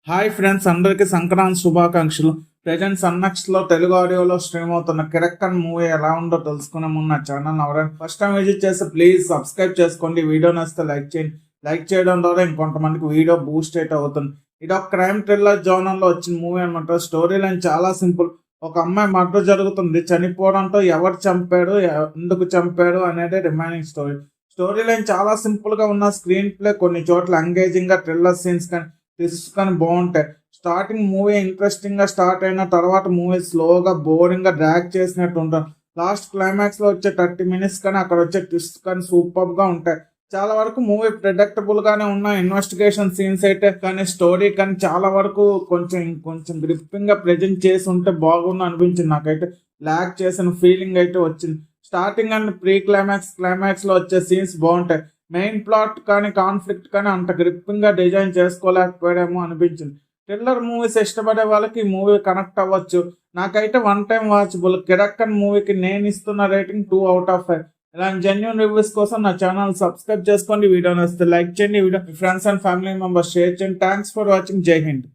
Hi friends, అందరికీ సంక్రాంతి శుభాకాంక్షలు. Present Sun NXT లో తెలుగు ఆడియోలో స్ట్రీమ్ అవుతున్న కిరక్కన్ మూవీ ఎలా ఉందో తెలుసుకునే ముందు నా ఛానల్ ఎవరైనా ఫస్ట్ టైం విజిట్ చేస్తే ప్లీజ్ సబ్స్క్రైబ్ చేసుకోండి. వీడియో నచ్చితే లైక్ చేయండి. లైక్ చేయడం ద్వారా ఇంకొంతమందికి వీడియో బూస్ట్ అయితే అవుతుంది. ఇది ఒక క్రైమ్ థ్రిల్లర్ జోనర్ లో వచ్చిన మూవీ అనమాట. స్టోరీ లైన్ చాలా సింపుల్. ఒక అమ్మాయి మర్డర్ జరుగుతుంది. చనిపోవడంతో ఎవరు చంపాడు, ఎందుకు చంపాడు అనేది రిమైనింగ్ స్టోరీ. స్టోరీ లైన్ చాలా సింపుల్ గా ఉన్న స్క్రీన్ ప్లే కొన్ని చోట్ల ఎంగేజింగ్ గా థ్రిల్లర్ సీన్స్ కానీ తీసుకొని బాగుంటాయి. స్టార్టింగ్ మూవీ ఇంట్రెస్టింగ్ గా స్టార్ట్ అయిన తర్వాత మూవీ స్లోగా బోరింగ్ గా డ్రాగ్ చేసినట్టు ఉంటుంది. లాస్ట్ క్లైమాక్స్ లో వచ్చే 30 minutes కానీ అక్కడ వచ్చే ట్విస్ట్ కానీ సూపర్ గా ఉంటాయి. చాలా వరకు మూవీ ప్రెడిక్టబుల్ గానే ఉన్న ఇన్వెస్టిగేషన్ సీన్స్ అయితే కానీ స్టోరీ కానీ చాలా వరకు కొంచెం గ్రిప్పింగ్ గా ప్రెజెంట్ చేసి ఉంటే బాగుంది అనిపించింది. నాకైతే ల్యాక్ చేసిన ఫీలింగ్ అయితే వచ్చింది. స్టార్టింగ్ అండ్ ప్రీ క్లైమాక్స్ లో వచ్చే సీన్స్ బాగుంటాయి. మెయిన్ ప్లాట్ కానీ కాన్ఫ్లిక్ట్ కానీ అంత గ్రిప్పింగ్ గా డిజైన్ చేసుకోలేకపోయాడేమో అనిపించింది. థ్రిల్లర్ మూవీస్ ఇష్టపడే వాళ్ళకి ఈ మూవీ కనెక్ట్ అవ్వచ్చు. నాకైతే వన్ టైం వాచబుల్. కిరక్కన్ మూవీకి నేను ఇస్తున్న రేటింగ్ 2/5. ఇలాంటి జెన్యూన్ రివ్యూస్ కోసం నా ఛానల్ సబ్స్క్రైబ్ చేసుకోండి. వీడియో నచ్చితే లైక్ చేయండి. వీడియో మీ friends and family members share చేయండి. Thanks for watching. జై హింద్.